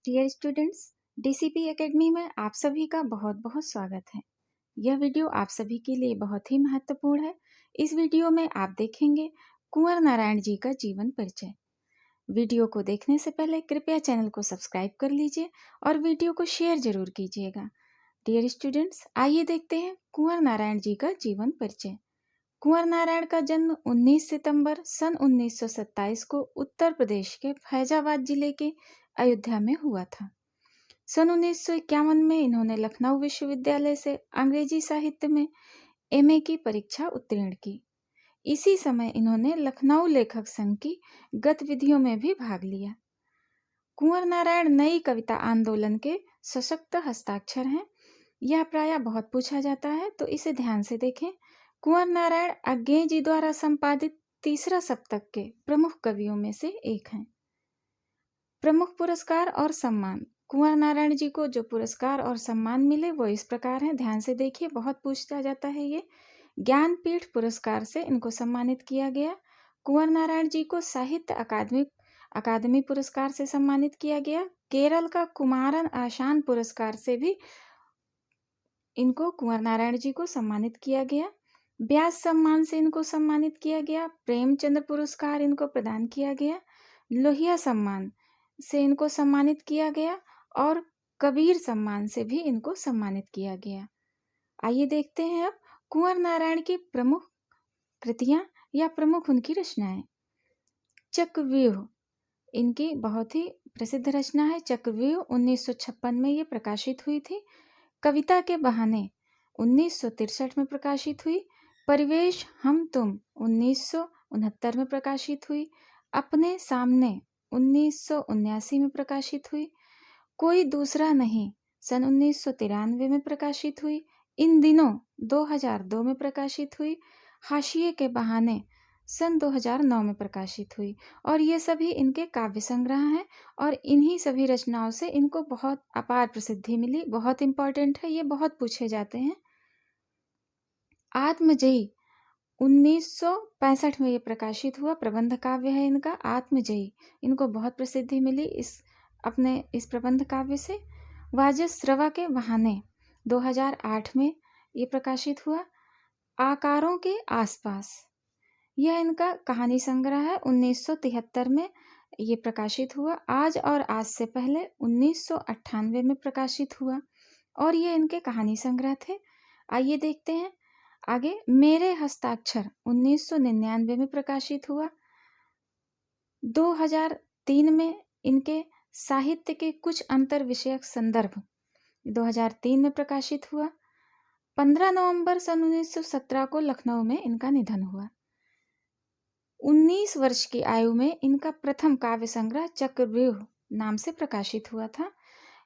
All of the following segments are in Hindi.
डियर स्टूडेंट्स, डीसीपी एकेडमी में आप सभी का बहुत बहुत स्वागत है। यह वीडियो आप सभी के लिए बहुत ही महत्वपूर्ण है। इस वीडियो में आप देखेंगे कुंवर नारायण जी का जीवन परिचय। वीडियो को देखने से पहले कृपया चैनल को सब्सक्राइब कर लीजिए और वीडियो को शेयर जरूर कीजिएगा। डियर स्टूडेंट्स, आइए देखते हैं कुंवर नारायण जी का जीवन परिचय। कुंवर नारायण का जन्म 19 सितंबर सन 1927 को उत्तर प्रदेश के फैजाबाद जिले के अयोध्या में हुआ था। सन 1951 में इन्होंने लखनऊ विश्वविद्यालय से अंग्रेजी साहित्य में एमए की परीक्षा उत्तीर्ण की। इसी समय इन्होंने लखनऊ लेखक संघ की गतिविधियों में भी भाग लिया। कुंवर नारायण नई कविता आंदोलन के सशक्त हस्ताक्षर हैं। यह प्रायः बहुत पूछा जाता है, तो इसे ध्यान से देखें। कुंवर नारायण अज्ञेय जी द्वारा संपादित तीसरा सप्तक के प्रमुख कवियों में से एक हैं। प्रमुख पुरस्कार और सम्मान। कुंवर नारायण जी को जो पुरस्कार और सम्मान मिले वो इस प्रकार हैं, ध्यान से देखिए, बहुत पूछा जाता है ये। ज्ञानपीठ पुरस्कार से इनको सम्मानित किया गया। कुंवर नारायण जी को साहित्य अकादमी पुरस्कार से सम्मानित किया गया। केरल का कुमारन आशान पुरस्कार से भी इनको कुंवर नारायण जी को सम्मानित किया गया। व्यास सम्मान से इनको सम्मानित किया गया। प्रेमचंद्र पुरस्कार इनको प्रदान किया गया। लोहिया सम्मान से इनको सम्मानित किया गया और कबीर सम्मान से भी इनको सम्मानित किया गया। आइए देखते हैं अब कुंवर नारायण की प्रमुख कृतियां या प्रमुख उनकी रचनाएं। चक्रव्यूह इनकी बहुत ही प्रसिद्ध रचना है। चक्रव्यूह 1956 में ये प्रकाशित हुई थी। कविता के बहाने 1963 में प्रकाशित हुई। परिवेश हम तुम 1969 में प्रकाशित हुई। अपने सामने 1979 में प्रकाशित हुई। कोई दूसरा नहीं सन 1993 में प्रकाशित हुई। इन दिनों 2002 में प्रकाशित हुई। हाशिए के बहाने सन 2009 में प्रकाशित हुई। और ये सभी इनके काव्य संग्रह हैं और इन्हीं सभी रचनाओं से इनको बहुत अपार प्रसिद्धि मिली। बहुत इंपॉर्टेंट है, ये बहुत पूछे जाते हैं। आत्मजयी 1965 में ये प्रकाशित हुआ। प्रबंध काव्य है इनका आत्मजयी। इनको बहुत प्रसिद्धि मिली इस प्रबंध काव्य से। वाजश्रवा के बहाने 2008 में ये प्रकाशित हुआ। आकारों के आसपास यह इनका कहानी संग्रह है। 1973 में ये प्रकाशित हुआ। आज और आज से पहले 1998 में प्रकाशित हुआ और ये इनके कहानी संग्रह थे। आइए देखते हैं आगे। मेरे हस्ताक्षर 1999 में प्रकाशित हुआ। 2003 में इनके साहित्य के कुछ अंतर विषयक संदर्भ 2003 में प्रकाशित हुआ। 15 नवंबर सन 1917 को लखनऊ में इनका निधन हुआ। 19 वर्ष की आयु में इनका प्रथम काव्य संग्रह चक्रव्यूह नाम से प्रकाशित हुआ था।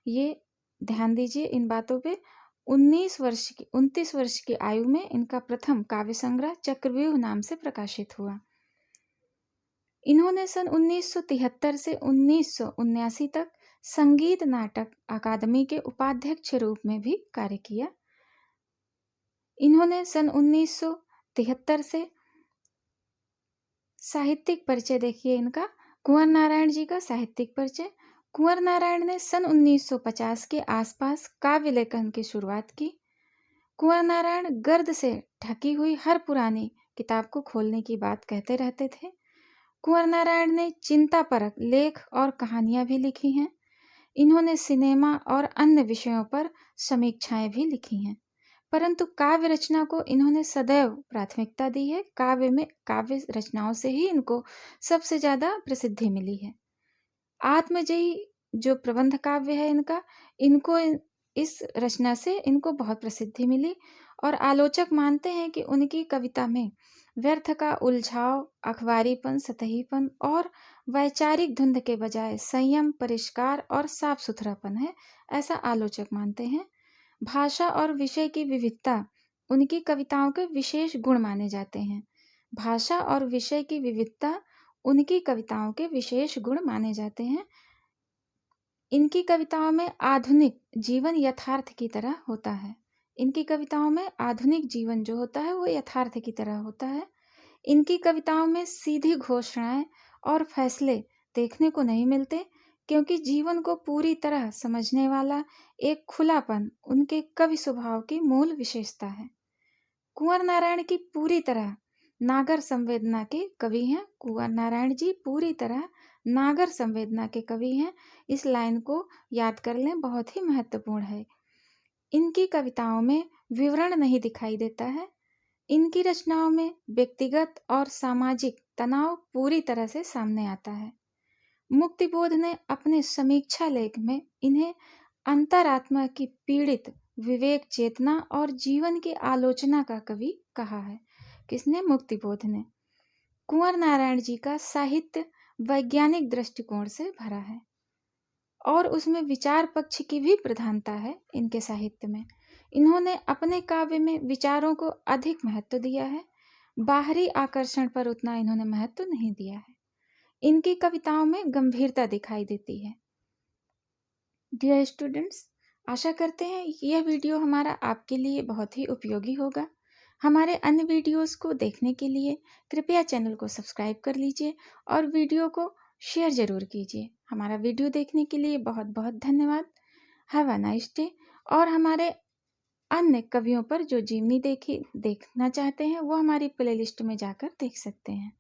ये ध्यान दीजिए इन बातों पे। 29 वर्ष की आयु में इनका प्रथम काव्य संग्रह चक्रव्यूह नाम से प्रकाशित हुआ। इन्होंने सन 1973 से 1979 तक संगीत नाटक अकादमी के उपाध्यक्ष रूप में भी कार्य किया। इन्होंने सन 1973 से साहित्यिक परिचय देखिए इनका। कुंवर नारायण जी का साहित्यिक परिचय। कुंवर नारायण ने सन 1950 के आसपास काव्य लेखन की शुरुआत की। कुंवर नारायण गर्द से ढकी हुई हर पुरानी किताब को खोलने की बात कहते रहते थे। कुंवर नारायण ने चिंतापरक लेख और कहानियां भी लिखी हैं। इन्होंने सिनेमा और अन्य विषयों पर समीक्षाएं भी लिखी हैं, परंतु काव्य रचना को इन्होंने सदैव प्राथमिकता दी है। काव्य रचनाओं से ही इनको सबसे ज्यादा प्रसिद्धि मिली है। आत्मजयी जो प्रबंध काव्य है इनको इस रचना से इनको बहुत प्रसिद्धि मिली और आलोचक मानते हैं कि उनकी कविता में व्यर्थ का उलझाव, अखबारीपन, सतहीपन और वैचारिक धुंध के बजाय संयम, परिष्कार और साफ सुथरापन है, ऐसा आलोचक मानते हैं। भाषा और विषय की विविधता उनकी कविताओं के विशेष गुण माने जाते हैं। भाषा और विषय की विविधता उनकी कविताओं के विशेष गुण माने जाते हैं। इनकी कविताओं में आधुनिक जीवन यथार्थ की तरह होता है। इनकी कविताओं में आधुनिक जीवन जो होता है वो यथार्थ की तरह होता है। इनकी कविताओं में सीधी घोषणाएं और फैसले देखने को नहीं मिलते। क्योंकि जीवन को पूरी तरह समझने वाला एक खुलापन उनके कवि स्वभाव की मूल विशेषता है। कुंवर नारायण की पूरी तरह नागर संवेदना के कवि हैं। कुंवर नारायण जी पूरी तरह नागर संवेदना के कवि हैं। इस लाइन को याद कर लें, बहुत ही महत्वपूर्ण है। इनकी कविताओं में विवरण नहीं दिखाई देता है। इनकी रचनाओं में व्यक्तिगत और सामाजिक तनाव पूरी तरह से सामने आता है। मुक्तिबोध ने अपने समीक्षा लेख में इन्हें अंतरात्मा की पीड़ित विवेक चेतना और जीवन की आलोचना का कवि कहा है। किसने? मुक्तिबोध ने। कुंवर नारायण जी का साहित्य वैज्ञानिक दृष्टिकोण से भरा है और उसमें विचार पक्ष की भी प्रधानता है। इनके साहित्य में इन्होंने अपने काव्य में विचारों को अधिक महत्व दिया है। बाहरी आकर्षण पर उतना इन्होंने महत्व नहीं दिया है। इनकी कविताओं में गंभीरता दिखाई देती है। डियर स्टूडेंट्स, आशा करते हैं यह वीडियो हमारा आपके लिए बहुत ही उपयोगी होगा। हमारे अन्य वीडियोस को देखने के लिए कृपया चैनल को सब्सक्राइब कर लीजिए और वीडियो को शेयर ज़रूर कीजिए। हमारा वीडियो देखने के लिए बहुत बहुत धन्यवाद। Have a nice day. और हमारे अन्य कवियों पर जो जीवनी देखना चाहते हैं वो हमारी प्लेलिस्ट में जाकर देख सकते हैं।